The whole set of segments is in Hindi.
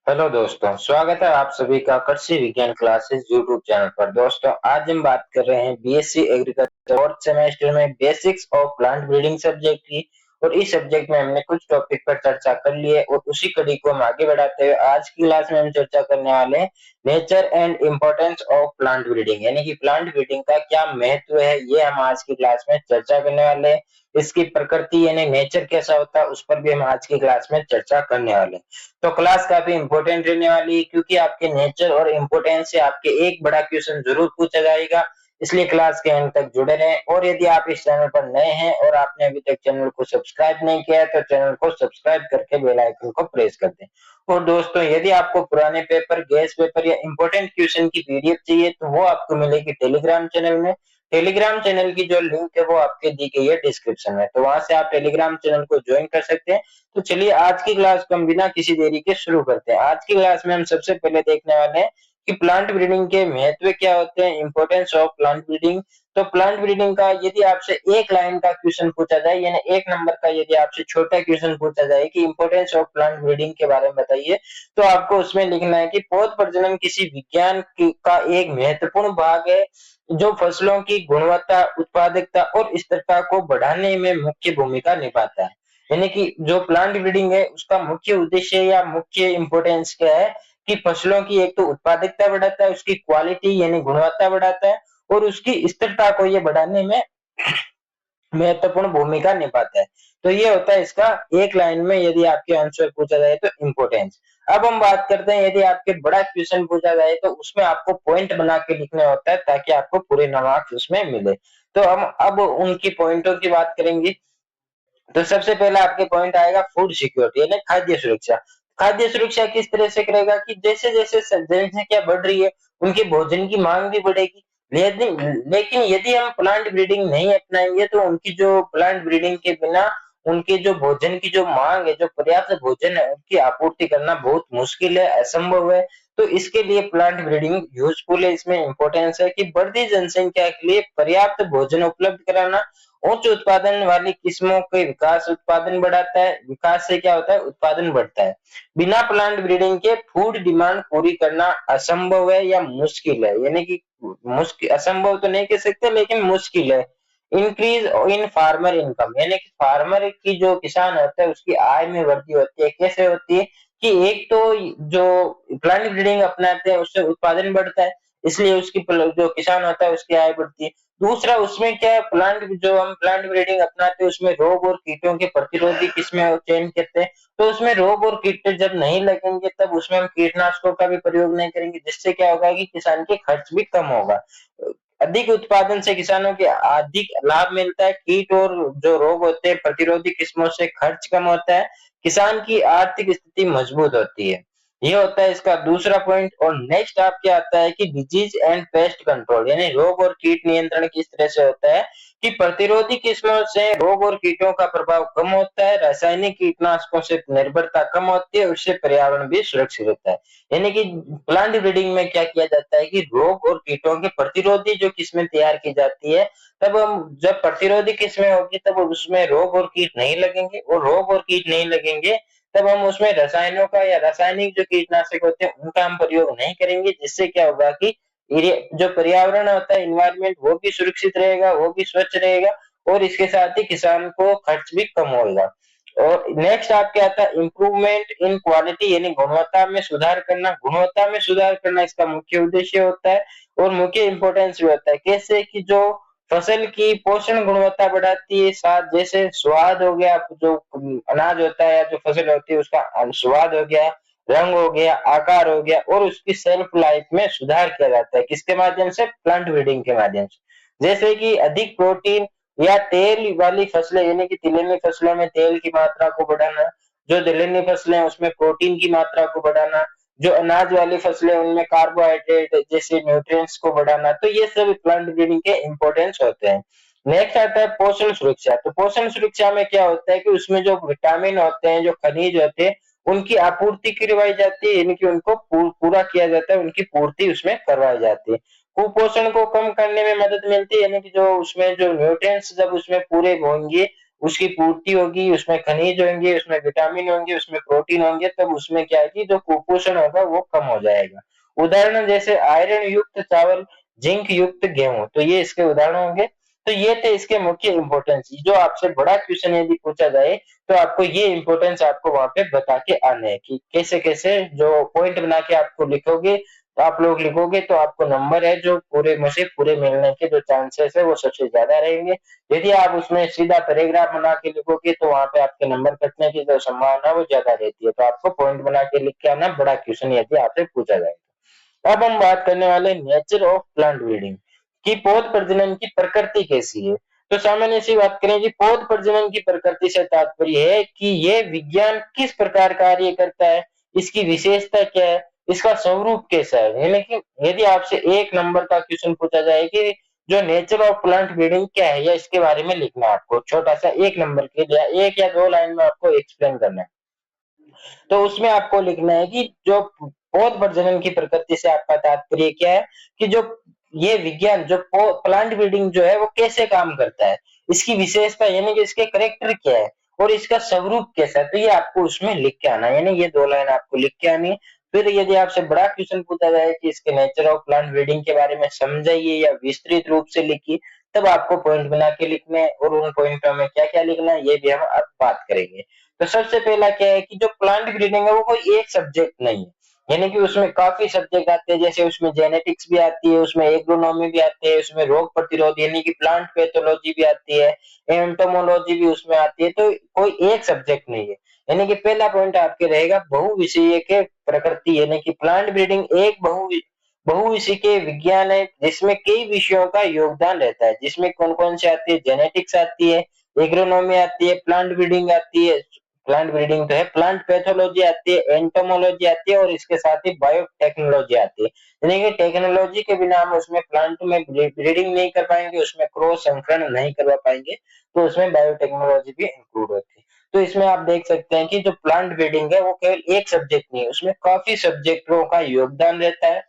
हेलो दोस्तों, स्वागत है आप सभी का कृषि विज्ञान क्लासेस यूट्यूब चैनल पर। दोस्तों, आज हम बात कर रहे हैं बीएससी एग्रीकल्चर फोर्थ सेमेस्टर में basics of plant breeding subject की। और इस सब्जेक्ट में हमने कुछ टॉपिक पर चर्चा कर ली है और उसी कड़ी को हम आगे बढ़ाते हुए आज की क्लास में हम चर्चा करने वाले हैं nature and importance of plant breeding, यानी कि प्लांट ब्रीडिंग का क्या महत्व है, ये हम आज की क्लास में चर्चा करने वाले हैं। इसकी प्रकृति यानी नेचर कैसा होता है उस पर भी हम आज की क्लास में चर्चा करने वाले हैं। तो क्लास काफी इंपॉर्टेंट रहने वाली है क्योंकि आपके नेचर और इम्पोर्टेंस से आपके एक बड़ा क्वेश्चन जरूर पूछा जाएगा। इसलिए क्लास के अंत तक जुड़े रहें। और यदि आप इस चैनल पर नए हैं और आपने अभी तक चैनल को सब्सक्राइब नहीं किया है तो चैनल को सब्सक्राइब करके बेल आइकन को प्रेस कर दें। और दोस्तों, यदि आपको पुराने पेपर, गैस पेपर या इंपॉर्टेंट क्वेश्चन की पीडीएफ चाहिए तो वो आपको मिलेगी टेलीग्राम चैनल में। टेलीग्राम चैनल की जो लिंक है वो आपके दी गई है डिस्क्रिप्शन में, तो वहां से आप टेलीग्राम चैनल को ज्वाइन कर सकते हैं। तो चलिए आज की क्लास को हम बिना किसी देरी के शुरू करते हैं। आज की क्लास में हम सबसे पहले देखने वाले हैं कि प्लांट ब्रीडिंग के महत्व क्या होते हैं, इंपॉर्टेंस ऑफ प्लांट ब्रीडिंग। तो प्लांट ब्रीडिंग का यदि आपसे एक लाइन का क्वेश्चन पूछा जाए, यानी एक नंबर का यदि आपसे छोटा क्वेश्चन पूछा जाए कि इंपॉर्टेंस ऑफ प्लांट ब्रीडिंग के बारे में बताइए, तो आपको उसमें लिखना है कि पौध प्रजनन किसी का एक महत्वपूर्ण भाग है जो फसलों की गुणवत्ता, उत्पादकता और स्थिरता को बढ़ाने में मुख्य भूमिका निभाता है। यानी कि जो प्लांट ब्रीडिंग है उसका मुख्य उद्देश्य या मुख्य इंपॉर्टेंस क्या है कि फसलों की एक तो उत्पादकता बढ़ाता है, उसकी क्वालिटी यानी गुणवत्ता बढ़ाता है और उसकी स्थिरता को ये बढ़ाने में महत्वपूर्ण भूमिका निभाता है। तो ये होता है इसका एक लाइन में यदि आपके आंसर पूछा जाए तो इम्पोर्टेंस। अब हम बात करते हैं यदि आपके बड़ा क्वेश्चन पूछा जाए तो उसमें आपको पॉइंट बना के लिखना होता है ताकि आपको पूरे मार्क्स उसमें मिले। तो हम अब उनकी पॉइंटों की बात करेंगे। तो सबसे पहला आपके पॉइंट आएगा फूड सिक्योरिटी यानी खाद्य सुरक्षा। खाद्य सुरक्षा किस तरह से करेगा कि जैसे जैसे जनसंख्या बढ़ रही है उनकी भोजन की मांग भी बढ़ेगी। लेकिन लेकिन यदि हम प्लांट ब्रीडिंग नहीं अपनाएंगे तो उनकी जो प्लांट ब्रीडिंग के बिना उनके जो भोजन की जो मांग है, जो पर्याप्त भोजन है, उनकी आपूर्ति करना बहुत मुश्किल है, असंभव है। तो इसके लिए प्लांट ब्रीडिंग यूजफुल है। इसमें इंपॉर्टेंस है कि बढ़ती जनसंख्या के लिए पर्याप्त भोजन उपलब्ध कराना, उच्च उत्पादन वाली किस्मों के विकास उत्पादन बढ़ाता है। विकास से क्या होता है, उत्पादन बढ़ता है। बिना प्लांट ब्रीडिंग के फूड डिमांड पूरी करना असंभव है या मुश्किल है, यानी कि मुश्किल, असंभव तो नहीं कह सकते लेकिन मुश्किल है। इंक्रीज इन फार्मर इनकम यानी कि फार्मर की जो किसान होता है उसकी आय में वृद्धि होती है। कैसे होती है कि एक तो जो प्लांट ब्रीडिंग अपनाते हैं उससे उत्पादन बढ़ता है, इसलिए उसकी जो किसान होता है उसकी आय बढ़ती है। दूसरा उसमें क्या है, जो हम प्लांट ब्रीडिंग अपनाते हैं उसमें रोग और कीटों के प्रतिरोधी किस्में चयन करते हैं। तो उसमें रोग और कीट जब नहीं लगेंगे तब उसमें हम कीटनाशकों का भी प्रयोग नहीं करेंगे, जिससे क्या होगा कि किसान के खर्च भी कम होगा। अधिक उत्पादन से किसानों के अधिक लाभ मिलता है। कीट और जो रोग होते हैं प्रतिरोधी किस्मों से खर्च कम होता है, किसान की आर्थिक स्थिति मजबूत होती है। ये होता है इसका दूसरा पॉइंट। और नेक्स्ट आपके आता है कि डिजीज एंड पेस्ट कंट्रोल यानी रोग और कीट नियंत्रण किस तरह से होता है कि प्रतिरोधी किस्मों से रोग और कीटों का प्रभाव कम होता है, रासायनिक कीटनाशकों से निर्भरता कम होती है, उससे पर्यावरण भी सुरक्षित होता है। यानी कि प्लांट ब्रीडिंग में क्या किया जाता है कि रोग और कीटों के प्रतिरोधी जो किस्में तैयार की जाती है, तब हम जब प्रतिरोधी किस्में होगी तब उसमें रोग और कीट नहीं लगेंगे, और रोग और कीट नहीं लगेंगे तब हम उसमें रसायनों का या रासायनिक जो कीटनाशक होते हैं उनका हम प्रयोग नहीं करेंगे, जिससे क्या होगा कि जो पर्यावरण होता है, इन्वायरमेंट, वो भी सुरक्षित रहेगा, वो भी स्वच्छ रहेगा और इसके साथ ही किसान को खर्च भी कम होगा। और नेक्स्ट आपके आता है इम्प्रूवमेंट इन क्वालिटी यानी गुणवत्ता में सुधार करना। गुणवत्ता में सुधार करना इसका मुख्य उद्देश्य होता है और मुख्य इंपॉर्टेंस भी होता है। कैसे कि जो फसल की पोषण गुणवत्ता बढ़ाती है, साथ जैसे स्वाद हो गया, जो अनाज होता है या जो फसल होती है उसका स्वाद हो गया, रंग हो गया, आकार हो गया, और उसकी शेल्फ लाइफ में सुधार किया जाता है। किसके माध्यम से, प्लांट ब्रीडिंग के माध्यम से। जैसे कि अधिक प्रोटीन या तेल वाली फसलें यानी कि तिलहनी फसलों में तेल की मात्रा को बढ़ाना, जो दलहनी फसलें हैं उसमें प्रोटीन की मात्रा को बढ़ाना, जो अनाज वाली फसलें उनमें कार्बोहाइड्रेट जैसे न्यूट्रिएंट्स को बढ़ाना। तो ये सब प्लांट ब्रीडिंग के इंपॉर्टेंस होते हैं। नेक्स्ट आता है पोषण सुरक्षा। तो पोषण सुरक्षा में क्या होता है कि उसमें जो विटामिन होते हैं, जो खनिज होते हैं, उनकी आपूर्ति करवाई जाती है, यानी कि उनको पूरा किया जाता है, उनकी पूर्ति उसमें करवाई जाती है। कुपोषण को कम करने में मदद मिलती है, यानी कि जो उसमें जो न्यूट्रिएंट्स जब उसमें पूरे होंगे उसकी पूर्ति होगी, उसमें खनिज होंगे, उसमें विटामिन होंगे, उसमें प्रोटीन होंगे, तब उसमें क्या है कि जो कुपोषण होगा वो कम हो जाएगा। उदाहरण जैसे आयरन युक्त चावल, जिंक युक्त गेहूं, तो ये इसके उदाहरण होंगे। तो ये थे इसके मुख्य इंपॉर्टेंस। जो आपसे बड़ा क्वेश्चन यदि पूछा जाए तो आपको ये इंपॉर्टेंस आपको वहां पे बता के आने हैं कि कैसे कैसे जो पॉइंट बना के आपको लिखोगे, तो आप लोग लिखोगे तो आपको नंबर है जो पूरे में से पूरे मिलने के जो चांसेस है वो सबसे ज्यादा रहेंगे। यदि आप उसमें सीधा पैराग्राफ बना के लिखोगे तो वहां पे आपके नंबर कटने की जो संभावना है वो ज्यादा रहती है। तो आपको पॉइंट बना के लिख के आना बड़ा क्वेश्चन यदि आपसे पूछा जाए। अब हम बात करने वाले नेचर ऑफ प्लांट ब्रीडिंग कि पौध प्रजनन की प्रकृति कैसी है। तो सामान्य सी बात करें कि पौध प्रजनन की प्रकृति से तात्पर्य है कि यह विज्ञान किस प्रकार कार्य करता है, इसकी विशेषता क्या है, इसका स्वरूप कैसा है। यानी कि यदि आपसे एक नंबर का क्वेश्चन पूछा जाए कि जो नेचर ऑफ प्लांट ब्रीडिंग क्या है या इसके बारे में लिखना है आपको, छोटा सा एक नंबर के लिए एक या दो लाइन में आपको एक्सप्लेन करना है, तो उसमें आपको लिखना है कि जो पौध प्रजनन की प्रकृति से आपका तात्पर्य क्या है, कि जो ये विज्ञान जो प्लांट ब्रीडिंग जो है वो कैसे काम करता है, इसकी विशेषता यानी कि इसके करेक्टर क्या है और इसका स्वरूप कैसा है। तो ये आपको उसमें लिख के आना है, यानी ये दो लाइन आपको लिख के आनी है। फिर यदि आपसे बड़ा क्वेश्चन पूछा जाए कि इसके नेचर ऑफ प्लांट ब्रीडिंग के बारे में समझाइए या विस्तृत रूप से लिखिए, तब आपको पॉइंट बना के लिखने हैं और उन पॉइंटों में क्या क्या लिखना है ये भी हम अब बात करेंगे। तो सबसे पहला क्या है कि जो प्लांट ब्रीडिंग है वो कोई एक सब्जेक्ट नहीं है, यानी कि उसमें काफी सब्जेक्ट आते हैं। जैसे उसमें जेनेटिक्स भी आती है, उसमें एग्रोनॉमी भी आती है, उसमें रोग प्रतिरोध यानी कि प्लांट पैथोलॉजी भी आती है, एंटोमोलॉजी भी उसमें आती है। तो कोई एक सब्जेक्ट नहीं है, यानी कि पहला पॉइंट आपके रहेगा बहुविषयीय के प्रकृति, यानी कि प्लांट ब्रीडिंग एक बहुविषय के विज्ञान है जिसमें कई विषयों का योगदान रहता है। जिसमें कौन कौन से आती है, जेनेटिक्स आती है, एग्रोनॉमी आती है, प्लांट ब्रीडिंग आती है, प्लांट ब्रीडिंग तो है, प्लांट पैथोलॉजी आती है, एंटोमोलॉजी आती है और इसके साथ ही बायोटेक्नोलॉजी आती है। यानी कि टेक्नोलॉजी के बिना हम उसमें प्लांट में ब्रीडिंग नहीं कर पाएंगे, उसमें क्रॉस संकरण नहीं करवा पाएंगे, तो उसमें बायोटेक्नोलॉजी भी इंक्लूड होती है। तो इसमें आप देख सकते हैं कि जो प्लांट ब्रीडिंग है वो केवल एक सब्जेक्ट नहीं है, उसमें काफी सब्जेक्टों का योगदान रहता है।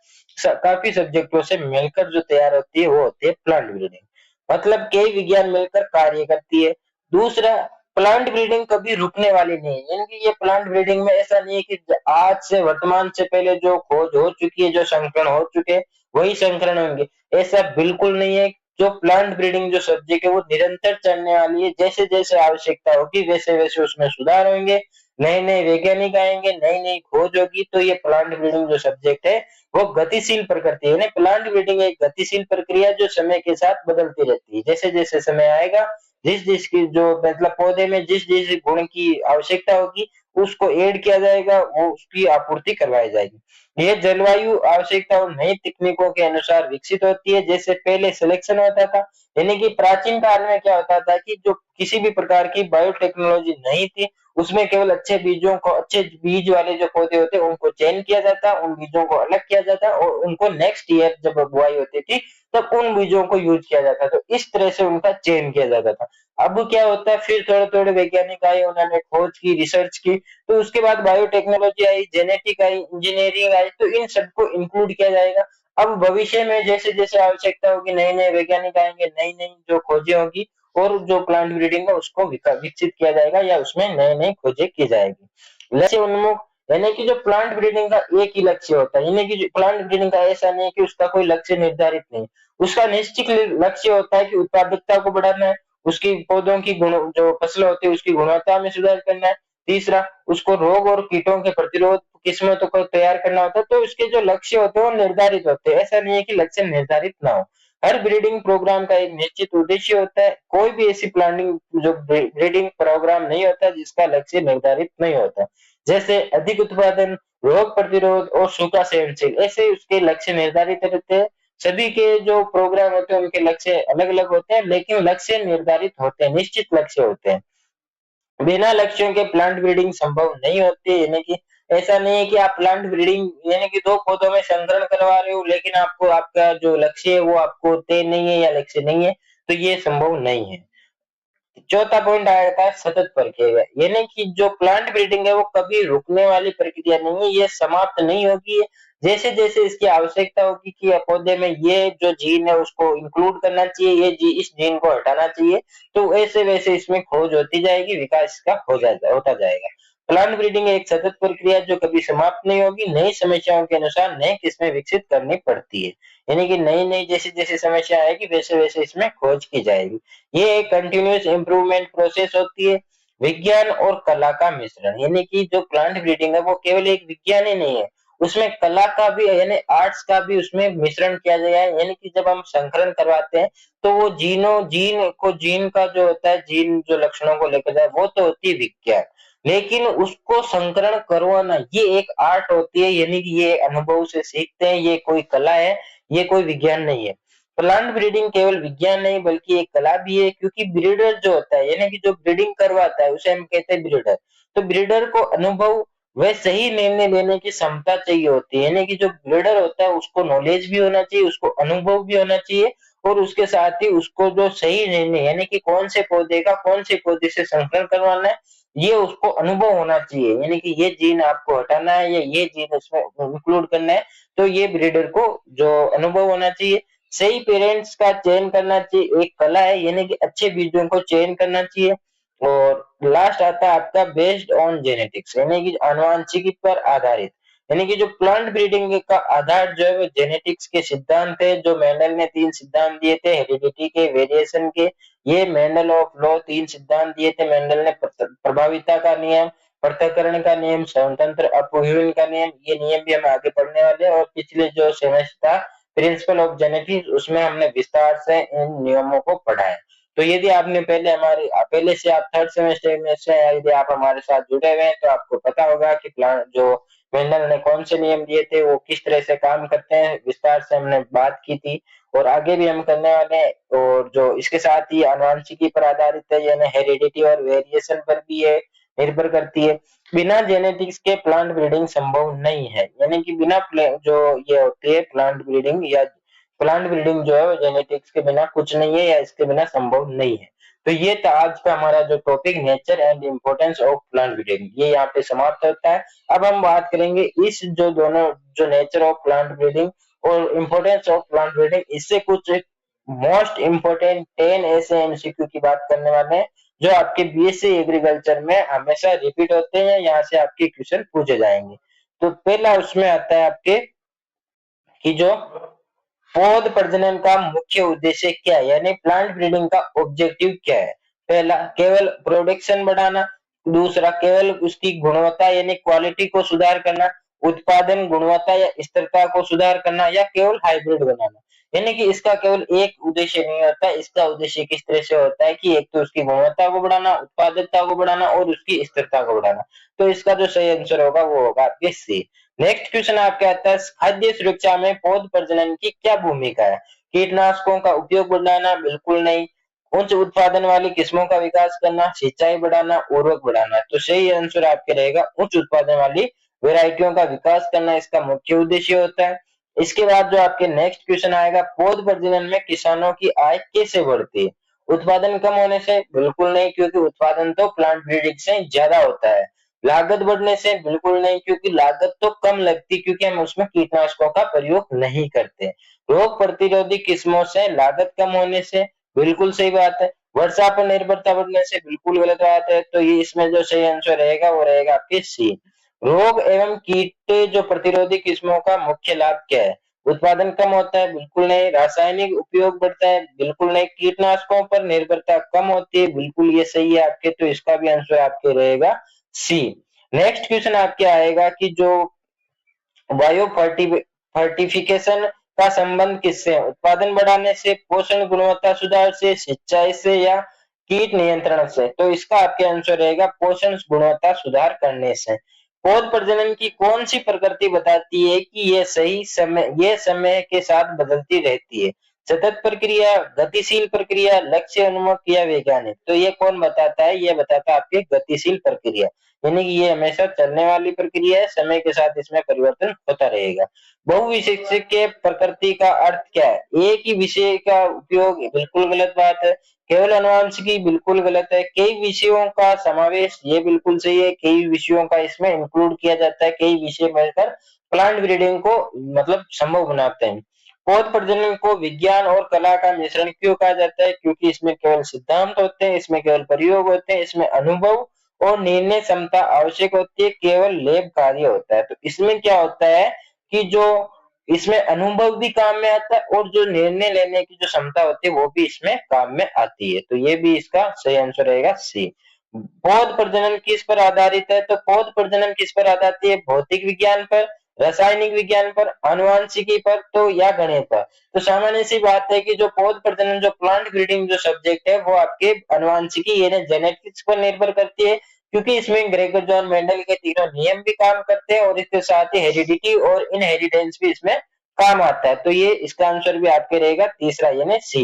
काफी सब्जेक्टों से मिलकर जो तैयार होती है वो होती है प्लांट ब्रीडिंग, मतलब कई विज्ञान मिलकर कार्य करती है। दूसरा, प्लांट ब्रीडिंग कभी रुकने वाली नहीं है, यानी कि ये प्लांट ब्रीडिंग में ऐसा नहीं है कि आज से वर्तमान से पहले जो खोज हो चुकी है, जो संकरण हो चुके हैं वही संकरण होंगे, ऐसा बिल्कुल नहीं है। जो प्लांट ब्रीडिंग जो सब्जेक्ट है वो निरंतर चलने वाली है, जैसे जैसे आवश्यकता होगी वैसे वैसे उसमें सुधार होंगे, नए नए वैज्ञानिक आएंगे, नई नई खोज होगी। तो ये प्लांट ब्रीडिंग जो सब्जेक्ट है वो गतिशील प्रकृति है। प्लांट ब्रीडिंग एक गतिशील प्रक्रिया जो समय के साथ बदलती रहती है, जैसे जैसे समय आएगा जिस जिस की जो मतलब पौधे में जिस जिस गुण की आवश्यकता होगी उसको ऐड किया जाएगा, वो उसकी आपूर्ति करवाई जाएगी। ये जलवायु आवश्यकता और नई तकनीकों के अनुसार विकसित होती है। जैसे पहले सिलेक्शन होता था, यानी कि प्राचीन काल में क्या होता था कि जो किसी भी प्रकार की बायोटेक्नोलॉजी नहीं थी, उसमें केवल अच्छे बीजों को, अच्छे बीज वाले जो पौधे होते उनको चयन किया जाता, उन बीजों को अलग किया जाता और उनको नेक्स्ट ईयर जब बुआई होती थी तब उन बीजों को यूज किया जाता। तो इस तरह से उनका चयन किया जाता था। अब क्या होता है, फिर थोड़े थोड़े वैज्ञानिक आए, उन्होंने खोज की, रिसर्च की, तो उसके बाद biotechnology I, genetic I, engineering I, तो इन सबको इंक्लूड किया जाएगा। अब भविष्य में जैसे जैसे आवश्यकता होगी नए नए वैज्ञानिक आएंगे, नई नई जो खोजें होगी और जो प्लांट ब्रीडिंग है उसको विकसित किया जाएगा या उसमें नए नए खोजें की जाएगी। लक्ष्य उन्मुख, यानी कि जो प्लांट ब्रीडिंग का एक ही लक्ष्य होता है, यानी कि जो प्लांट ब्रीडिंग का ऐसा नहीं है कि उसका कोई लक्ष्य निर्धारित नहीं, उसका निश्चित लक्ष्य होता है कि उत्पादकता को बढ़ाना है, उसकी पौधों की गुण जो फसल होती है उसकी गुणवत्ता में सुधार करना है। तीसरा, उसको रोग और कीटों के प्रतिरोध किस्मतों को तैयार करना होता है। तो उसके जो लक्ष्य होते हैं वो निर्धारित होते हैं, ऐसा नहीं है कि लक्ष्य निर्धारित ना हो। हर ब्रीडिंग प्रोग्राम का एक निश्चित उद्देश्य होता है, कोई भी ऐसी प्लानिंग जो ब्रीडिंग प्रोग्राम नहीं होता जिसका लक्ष्य निर्धारित नहीं होता। जैसे अधिक उत्पादन, रोग प्रतिरोध और सूखा सहनशील, ऐसे उसके लक्ष्य निर्धारित रहते हैं। सभी के जो प्रोग्राम होते हैं उनके लक्ष्य अलग अलग होते हैं, लेकिन लक्ष्य निर्धारित होते हैं, निश्चित लक्ष्य होते हैं। बिना लक्ष्यों के प्लांट ब्रीडिंग संभव नहीं होती, यानी कि ऐसा नहीं है कि आप प्लांट ब्रीडिंग यानी कि दो पौधों में संकरण करवा रहे हो लेकिन आपको आपका जो लक्ष्य है वो आपको तय नहीं है या लक्ष्य नहीं है, तो ये संभव नहीं है। चौथा पॉइंट आया था सतत प्रक्रिया, यानी कि जो प्लांट ब्रीडिंग है वो कभी रुकने वाली प्रक्रिया नहीं है, ये समाप्त नहीं होगी। जैसे जैसे इसकी आवश्यकता होगी कि पौधे में ये जो जीन है उसको इंक्लूड करना चाहिए, ये जी इस जीन को हटाना चाहिए, तो वैसे वैसे इसमें खोज होती जाएगी, विकास इसका होता जाएगा। प्लांट ब्रीडिंग एक सतत प्रक्रिया जो कभी समाप्त नहीं होगी, नई समस्याओं के अनुसार नई किस्में विकसित करनी पड़ती है, यानी कि नई नई जैसे जैसे समस्या आएगी वैसे वैसे इसमें खोज की जाएगी। ये एक कंटिन्यूअस इंप्रूवमेंट प्रोसेस होती है। विज्ञान और कला का मिश्रण, यानी कि जो प्लांट ब्रीडिंग है वो केवल एक विज्ञान ही नहीं है, उसमें कला का भी यानी आर्ट्स का भी उसमें मिश्रण किया गया है। यानी कि जब हम संकरण करवाते हैं तो वो जीन का जो होता है, जीन जो लक्षणों को लेकर जाए वो तो होती है विज्ञान, लेकिन उसको संकरण करवाना ये एक आर्ट होती है, यानी कि ये अनुभव से सीखते हैं, ये कोई कला है, ये कोई विज्ञान नहीं है। प्लांट ब्रीडिंग केवल विज्ञान नहीं बल्कि एक कला भी है, क्योंकि ब्रीडर जो होता है यानी कि जो ब्रीडिंग करवाता है उसे हम कहते हैं ब्रीडर। तो ब्रीडर को अनुभव व सही निर्णय लेने की क्षमता चाहिए होती है, यानी कि जो ब्रीडर होता है उसको नॉलेज भी होना चाहिए, उसको अनुभव भी होना चाहिए, और उसके साथ ही उसको जो सही निर्णय यानी कि कौन से पौधे का कौन से पौधे से संकरण करवाना है ये उसको अनुभव होना चाहिए, यानी कि ये जीन आपको हटाना है या ये जीन उसमें इंक्लूड करना है, तो ये ब्रीडर को जो अनुभव होना चाहिए। सही पेरेंट्स का चयन करना चाहिए, एक कला है, यानी कि अच्छे बीजों को चयन करना चाहिए। और लास्ट आता है आपका बेस्ड ऑन जेनेटिक्स, यानी कि आनुवंशिकी पर आधारित, यानी कि जो प्लांट ब्रीडिंग का आधार जो है वो जेनेटिक्स के सिद्धांत है, जो मेंडल ने 3 सिद्धांत दिए थे हेरिडिटी के, वेरिएशन के, ये मेंडल ऑफ लॉ 3 सिद्धांत दिए थे। मेंडल ने प्रभाविता का नियम, पृथक्करण का नियम, स्वतंत्र अपव्यूहन का नियम, ये नियम भी हम आगे पढ़ने वाले हैं, और पिछले जो सेमेस्टर था प्रिंसिपल ऑफ जेनेटिक्स उसमें हमने विस्तार से इन नियमों को पढ़ा है। तो यदि आपने पहले से आप थर्ड सेमेस्टर में से यदि आप हमारे साथ जुड़े हुए हैं तो आपको पता होगा कि प्लान जो मेंडल ने कौन से नियम दिए थे वो किस तरह से काम करते हैं, विस्तार से हमने बात की थी और आगे भी हम करने वाले हैं। और जो इसके साथ ही आनुवंशिकी पर आधारित है, यानी हेरिडिटी और वेरिएशन पर भी ये निर्भर करती है। बिना जेनेटिक्स के प्लांट ब्रीडिंग संभव नहीं है, यानी कि जो ये होती है प्लांट ब्रीडिंग या प्लांट ब्रीडिंग जो है वो जेनेटिक्स के बिना कुछ नहीं है या इसके बिना संभव नहीं है। तो ये था आज का हमारा जो topic nature and importance of plant breeding, ये यहाँ पे समाप्त होता है। अब हम बात करेंगे इस जो दोनों जो नेचर ऑफ प्लांट ब्रीडिंग और इम्पोर्टेंस ऑफ प्लांट ब्रीडिंग, इससे कुछ मोस्ट इम्पोर्टेंट 10 ऐसे एमसीक्यू की बात करने वाले हैं जो आपके बीएससी एग्रीकल्चर में हमेशा रिपीट होते हैं, यहाँ से आपके क्वेश्चन पूछे जाएंगे। तो पहला उसमें आता है आपके कि जो पौध प्रजनन का मुख्य उद्देश्य क्या है, यानी प्लांट ब्रीडिंग का ऑब्जेक्टिव क्या है। पहला केवल प्रोडक्शन बढ़ाना, दूसरा केवल उसकी गुणवत्ता यानी क्वालिटी को सुधार करना, उत्पादन गुणवत्ता या स्थिरता को सुधार करना, या केवल हाइब्रिड बनाना। यानी कि इसका केवल एक उद्देश्य नहीं होता, इसका उद्देश्य किस तरह से होता है कि एक तो उसकी गुणवत्ता को बढ़ाना, उत्पादकता को बढ़ाना और उसकी स्थिरता को बढ़ाना। तो इसका जो सही आंसर होगा वो होगा आपके सी। नेक्स्ट क्वेश्चन आपके आता है खाद्य सुरक्षा में पौध प्रजनन की क्या भूमिका है। कीटनाशकों का उपयोग बढ़ाना, बिल्कुल नहीं। उच्च उत्पादन वाली किस्मों का विकास करना, सिंचाई बढ़ाना, उर्वरक बढ़ाना। तो सही आंसर आपके रहेगा उच्च उत्पादन वाली वेराइटियों का विकास करना, इसका मुख्य उद्देश्य होता है। इसके बाद जो आपके नेक्स्ट क्वेश्चन आएगा, पौध प्रजनन में किसानों की आय कैसे बढ़ती है। उत्पादन कम होने से, बिल्कुल नहीं, क्योंकि उत्पादन तो प्लांट ब्रीडिंग से ज्यादा होता है। लागत बढ़ने से, बिल्कुल नहीं, क्योंकि लागत तो कम लगती क्योंकि हम उसमें कीटनाशकों का प्रयोग नहीं करते। रोग प्रतिरोधी किस्मों से, लागत कम होने से, बिल्कुल सही बात है। वर्षा पर निर्भरता बढ़ने से, बिल्कुल गलत बात है। तो ये इसमें जो सही आंसर रहेगा वो रहेगा आपके सी। रोग एवं कीट जो प्रतिरोधी किस्मों का मुख्य लाभ क्या है। उत्पादन कम होता है, बिल्कुल नहीं। रासायनिक उपयोग बढ़ता है, बिल्कुल नहीं। कीटनाशकों पर निर्भरता कम होती है, बिल्कुल ये सही है आपके। तो इसका भी आंसर आपके रहेगा सी। नेक्स्ट क्वेश्चन आपके आएगा कि जो बायो फर्टिफिकेशन का संबंध किससे है। उत्पादन बढ़ाने से, पोषण गुणवत्ता सुधार से, सिंचाई से, या कीट नियंत्रण से। तो इसका आपके आंसर रहेगा पोषण गुणवत्ता सुधार करने से। पौध प्रजनन की कौन सी प्रकृति बताती है कि ये समय के साथ बदलती रहती है। सतत प्रक्रिया, गतिशील प्रक्रिया, लक्ष्य उन्मुख या वैज्ञानिक। तो ये कौन बताता है, ये बताता है आपकी गतिशील प्रक्रिया, यानी कि ये हमेशा चलने वाली प्रक्रिया है, समय के साथ इसमें परिवर्तन होता रहेगा। बहुविषयक के प्रकृति का अर्थ क्या है। एक ही विषय का उपयोग, बिल्कुल गलत बात है। केवल अनुवांशिकी बिल्कुल गलत है। कई विषयों का समावेश ये बिल्कुल सही है, कई विषयों का इसमें इंक्लूड किया जाता है, कई विषय मिलकर प्लांट ब्रीडिंग को मतलब संभव बनाते हैं। पौध प्रजनन को विज्ञान और कला का मिश्रण क्यों कहा जाता है? क्योंकि इसमें केवल सिद्धांत होते हैं, इसमें केवल प्रयोग होते हैं, इसमें अनुभव और निर्णय क्षमता आवश्यक होती है, केवल लैब कार्य होता है। तो इसमें क्या होता है कि जो इसमें अनुभव भी काम में आता है और जो निर्णय लेने की जो क्षमता होती है वो भी इसमें काम में आती है। तो ये भी इसका सही आंसर रहेगा सी। पौध प्रजनन किस पर आधारित है? तो पौध प्रजनन किस पर आधारित है? भौतिक विज्ञान पर, रासायनिक विज्ञान पर, आनुवंशिकी पर तो या गणित पर। तो सामान्य सी बात है कि जो पौध प्रजनन जो प्लांट ब्रीडिंग जो सब्जेक्ट है वो आपके आनुवंशिकी यानी जेनेटिक्स पर निर्भर करती है, क्योंकि इसमें ग्रेगर जॉन मेंडल के तीनों नियम भी काम करते हैं और इसके साथ ही हेरिडिटी और इनहेरिटेंस भी इसमें काम आता है। तो ये इसका आंसर भी आपके रहेगा तीसरा यानी सी।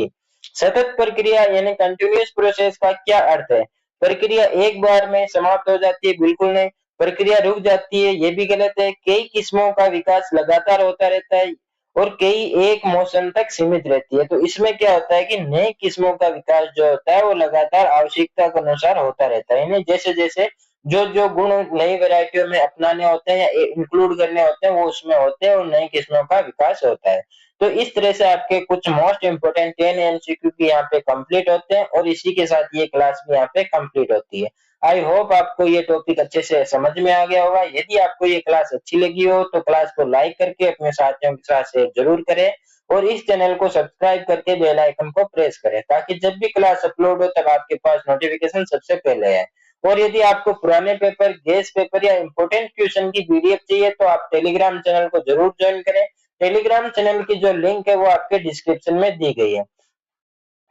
सतत प्रक्रिया यानी कंटिन्यूअस प्रोसेस का क्या अर्थ है? प्रक्रिया एक बार में समाप्त हो जाती है? बिल्कुल नहीं। प्रक्रिया रुक जाती है? ये भी गलत है। कई किस्मों का विकास लगातार होता रहता है और कई एक मौसम तक सीमित रहती है। तो इसमें क्या होता है कि नई किस्मों का विकास जो होता है वो लगातार आवश्यकता के अनुसार होता रहता है, यानी जैसे जैसे जो जो गुण नई वैरायटियों में अपनाने होते हैं या इंक्लूड करने होते हैं वो उसमें होते हैं और नई किस्मों का विकास होता है। तो इस तरह से आपके कुछ मोस्ट इंपोर्टेंट 10 एमसीक्यू भी यहाँ पे कंप्लीट होते हैं और इसी के साथ ये क्लास भी यहाँ पे कंप्लीट होती है। आई होप आपको ये टॉपिक अच्छे से समझ में आ गया होगा। यदि आपको ये क्लास अच्छी लगी हो तो क्लास को लाइक करके अपने साथियों के साथ शेयर जरूर करें और इस चैनल को सब्सक्राइब करके बेल आइकन को प्रेस करें ताकि जब भी क्लास अपलोड हो तब आपके पास नोटिफिकेशन सबसे पहले आए। और यदि आपको पुराने पेपर, गेस पेपर या इंपॉर्टेंट क्वेश्चन की पीडीएफ चाहिए तो आप टेलीग्राम चैनल को जरूर ज्वाइन करें। टेलीग्राम चैनल की जो लिंक है वो आपके डिस्क्रिप्शन में दी गई है।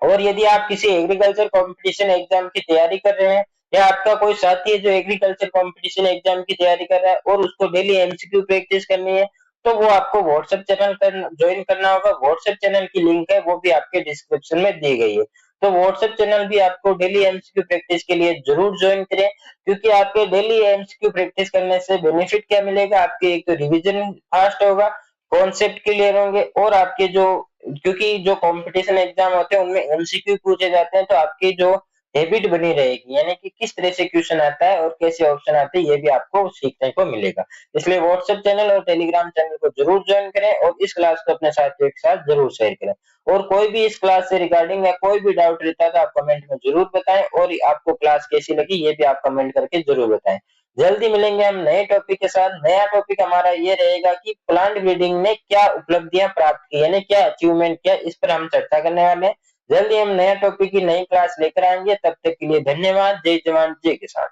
और यदि आप किसी एग्रीकल्चर कंपटीशन एग्जाम की तैयारी कर रहे हैं या आपका कोई साथी है जो एग्रीकल्चर कंपटीशन एग्जाम की तैयारी कर रहा है और उसको डेली एमसीक्यू प्रैक्टिस करनी है तो वो आपको व्हाट्सएप चैनल ज्वाइन करना होगा। व्हाट्सएप चैनल की लिंक है वो भी आपके डिस्क्रिप्शन में दी गई है। तो व्हाट्सएप चैनल भी आपको डेली एमसीक्यू प्रैक्टिस के लिए जरूर ज्वाइन करें, क्योंकि आपके डेली एमसीक्यू प्रैक्टिस करने से बेनिफिट क्या मिलेगा? आपके एक तो रिवीजन फास्ट होगा, कॉन्सेप्ट क्लियर होंगे और आपके जो क्योंकि जो कंपटीशन एग्जाम होते हैं उनमें एमसीक्यू पूछे जाते हैं तो आपकी जो हैबिट बनी रहेगी, यानी कि किस तरह से क्वेश्चन आता है और कैसे ऑप्शन आते हैं ये भी आपको सीखने को मिलेगा। इसलिए व्हाट्सएप चैनल और टेलीग्राम चैनल को जरूर ज्वाइन करें और इस क्लास को अपने साथियों के साथ जरूर शेयर करें। और कोई भी इस क्लास से रिगार्डिंग या कोई भी डाउट रहता है तो आप कमेंट में जरूर बताएं और आपको क्लास कैसी लगी ये भी आप कमेंट करके जरूर बताएं। जल्दी मिलेंगे हम नए टॉपिक के साथ। नया टॉपिक हमारा ये रहेगा कि प्लांट ब्रीडिंग ने क्या उपलब्धियां प्राप्त की, यानी क्या अचीवमेंट किया, इस पर हम चर्चा करने वाले हैं। जल्दी हम नया टॉपिक की नई क्लास लेकर आएंगे। तब तक के लिए धन्यवाद। जय जवान जय किसान।